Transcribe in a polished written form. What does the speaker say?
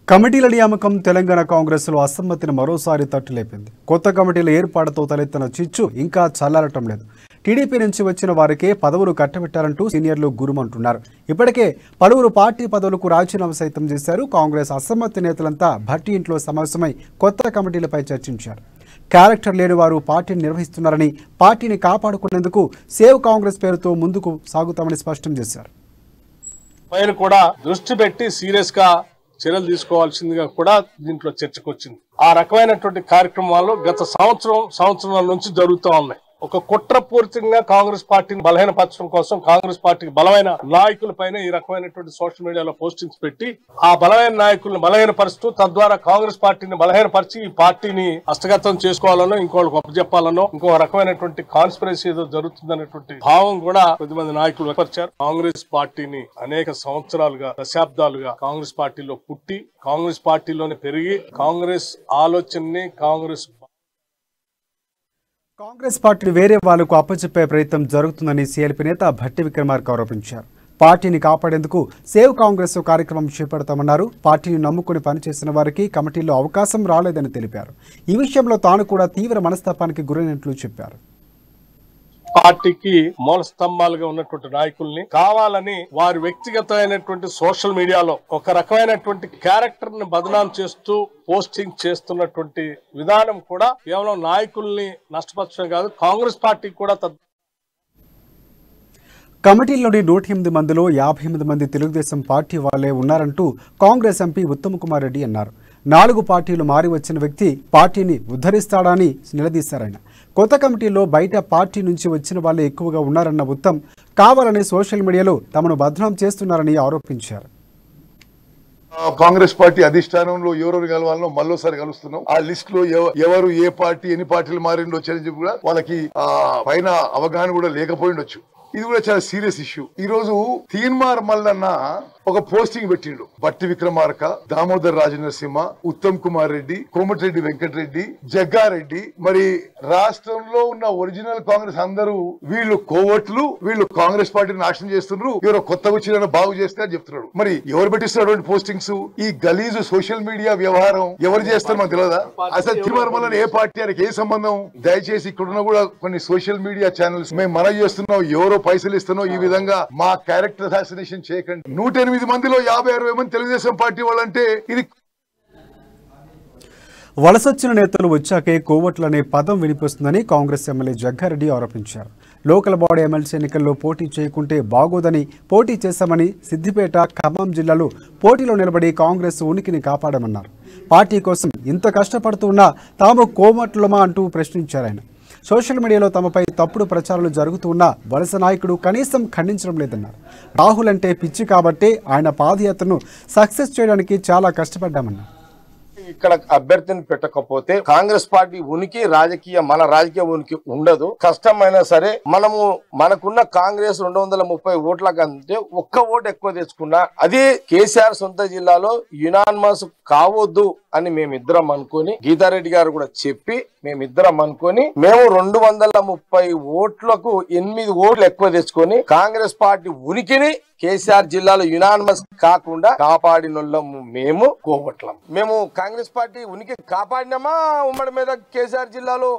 కమిటీల నియామకం తెలంగాణ కాంగ్రెస్లో అసమ్మతిని మరోసారి తట్టులేపింది. కొత్త కమిటీల ఏర్పాటుతో తలెత్తిన చిచ్చు ఇంకా చల్లారటం లేదు. టీడీపీ నుంచి వచ్చిన వారికే పదవులు కట్టబెట్టారంటూ సీనియర్లు గురుమంటున్నారు. ఇప్పటికే పలువురు పార్టీ పదవులకు రాజీనామా సైతం చేశారు. కాంగ్రెస్ అసమ్మతి నేతలంతా భట్టి ఇంట్లో సమావేశమై కొత్త కమిటీలపై చర్చించారు. క్యారెక్టర్ లేని వారు పార్టీని నిర్వహిస్తున్నారని, పార్టీని కాపాడుకునేందుకు సేవ్ కాంగ్రెస్ పేరుతో ముందుకు సాగుతామని స్పష్టం చేశారు. పైన కూడా దృష్టి పెట్టి సీరియస్ గా చర్యలు తీసుకోవాల్సిందిగా కూడా దీంట్లో చర్చకు వచ్చింది. ఆ రకమైనటువంటి కార్యక్రమాలు గత సంవత్సరాల నుంచి జరుగుతూ ఉన్నాయి. ఒక కుట్రపూరితంగా కాంగ్రెస్ పార్టీని బలహీనపరచడం కోసం కాంగ్రెస్ పార్టీకి బలమైన నాయకుల పైన ఈ రకమైనటువంటి సోషల్ మీడియాలో పోస్టింగ్స్ పెట్టి ఆ బలమైన నాయకులను బలహీనపరుస్తూ తద్వారా కాంగ్రెస్ పార్టీని బలహీనపరిచి ఈ పార్టీని హస్తగతం చేసుకోవాలనో ఇంకోళ్ళకి అప్పచెప్పాలనో ఇంకో రకమైనటువంటి కాన్స్పిరసీ ఏదో జరుగుతుందనేటువంటి భావం కూడా కొద్దిమంది నాయకులు వ్యక్తపరిచారు. కాంగ్రెస్ పార్టీని అనేక సంవత్సరాలుగా, దశాబ్దాలుగా కాంగ్రెస్ పార్టీలో పుట్టి కాంగ్రెస్ పార్టీలోనే పెరిగి కాంగ్రెస్ ఆలోచనని కాంగ్రెస్ పార్టీని వేరే వాళ్లకు అప్పచెప్పే ప్రయత్నం జరుగుతుందని సీఎల్పీ నేత భట్టి విక్రమార్క ఆరోపించారు. పార్టీని కాపాడేందుకు సేవ్ కాంగ్రెస్ కార్యక్రమం చేపడతామన్నారు. పార్టీని నమ్ముకుని పనిచేసిన వారికి కమిటీలో అవకాశం రాలేదని తెలిపారు. ఈ విషయంలో తాను కూడా తీవ్ర మనస్తాపానికి గురైనట్లు చెప్పారు. పార్టీకి మూల స్తంభాలుగా ఉన్నటువంటి నాయకుల్ని కావాలని వారి వ్యక్తిగతమైనటువంటి సోషల్ మీడియాలో ఒక రకమైనటువంటి క్యారెక్టర్ ని బదనాం చేస్తూ పోస్టింగ్ చేస్తున్నటువంటి విధానం కూడా కేవలం నాయకుల్ని నష్టపరచడం కాదు, కాంగ్రెస్ పార్టీకి కూడా కమిటీలోని 108 మందిలో 58 మంది తెలుగుదేశం పార్టీ వాళ్లే ఉన్నారంటూ కాంగ్రెస్ ఎంపీ ఉత్తమ్ కుమార్ రెడ్డి అన్నారు. 4 పార్టీలు మారి వచ్చిన వ్యక్తి పార్టీని ఉద్ధరిస్తాడని నిలదీశారాయన. కొత్త కమిటీలో బయట పార్టీ నుంచి వచ్చిన వాళ్ళే ఎక్కువగా ఉన్నారన్న ఉత్తమ్ కావాలని సోషల్ మీడియాలో తమను బదనాం చేస్తున్నారని ఆరోపించారు. కాంగ్రెస్ పార్టీ అధిష్టానంలో ఎవరెవరు కలవాలనో మళ్ళోసారి కలుస్తున్నాం. ఆ లిస్ట్ లో ఎవరు ఏ పార్టీ ఎన్ని పార్టీలు మారిండో వచ్చారని కూడా వాళ్ళకి పైన అవగాహన కూడా లేకపోయిండొచ్చు. ఇది కూడా చాలా సీరియస్ ఇష్యూ. ఈ రోజు తీన్మార్ మల్లన్న ఒక పోస్టింగ్ పెట్టిండు. భట్టి విక్రమార్క, దామోదర్ రాజనరసింహ, ఉత్తమ్ కుమార్ రెడ్డి, కోమటిరెడ్డి వెంకటరెడ్డి, జగ్గారెడ్డి, మరి రాష్ట్రంలో ఉన్న ఒరిజినల్ కాంగ్రెస్ అందరూ వీళ్ళు కోవట్లు, వీళ్ళు కాంగ్రెస్ పార్టీని నాశనం చేస్తున్నారు, ఎవరో కొత్తగా వచ్చిన బాగు చేస్తే అని చెప్తున్నాడు. మరి ఎవరు పెట్టిస్తున్నటువంటి పోస్టింగ్స్? ఈ గలీజు సోషల్ మీడియా వ్యవహారం ఎవరు చేస్తారు మనకు తెలియదా? అసలు తీన్మార్ మల్లన్న ఏ పార్టీ ఆయనకి ఏ సంబంధం? దయచేసి ఇక్కడున్న కూడా కొన్ని సోషల్ మీడియా ఛానల్స్ మేము మనవి చేస్తున్నాం, ఎవరో పైసలు ఇస్తున్నాం, ఈ విధంగా మా క్యారెక్టర్ అసాసినేషన్ చేయకండి. 108 మందిలో 50-60 మంది తెలుగుదేశం పార్టీ వాళ్ళంటే ఇది వలసొచ్చిన నేతలు వచ్చాకే కోవట్లనే పదం వినిపిస్తుందని కాంగ్రెస్ ఎమ్మెల్యే జగ్గారెడ్డి ఆరోపించారు. లోకల్ బాడీ ఎమ్మెల్సీ ఎన్నికల్లో పోటీ చేయకుంటే బాగోదని పోటీ చేశామని, సిద్దిపేట, ఖమ్మం జిల్లాలో పోటీలో నిలబడి కాంగ్రెస్ ఉనికిని కాపాడమన్నారు. పార్టీ కోసం ఇంత కష్టపడుతున్నా తాము కోమట్లమా అంటూ ప్రశ్నించారు ఆయన. సోషల్ మీడియాలో తమపై తప్పుడు ప్రచారాలు జరుగుతున్నా వలస నాయకుడు కనీసం ఖండించడం లేదన్నారు. రాహుల్ అంటే పిచ్చి కాబట్టే ఆయన పాదయాత్రను సక్సెస్ చేయడానికి చాలా కష్టపడ్డామన్నారు. ఇక్కడ అభ్యర్థిని పెట్టకపోతే కాంగ్రెస్ పార్టీ ఉనికి మన రాజకీయ ఉనికి ఉండదు. కష్టమైనా సరే మనకున్న కాంగ్రెస్ 230 ఓట్ల కంటే ఒక్క ఓటు ఎక్కువ తెచ్చుకున్నా అది కేసీఆర్ సొంత జిల్లాలో యునానిమస్ కావద్దు అని మేమిద్దరం అనుకుని, గీతారెడ్డి గారు కూడా చెప్పి మేమిద్దరం అనుకుని మేము 230 ఓట్లకు 8 ఓట్లు ఎక్కువ తెచ్చుకొని కాంగ్రెస్ పార్టీ ఉనికిని కేసీఆర్ జిల్లాలో యునానిమస్ కాకుండా కాపాడినోళ్ళము మేము కోవట్లం. మేము కాంగ్రెస్ పార్టీ ఉనికి కాపాడినామా ఉమ్మడి మీద కేసీఆర్ జిల్లాలో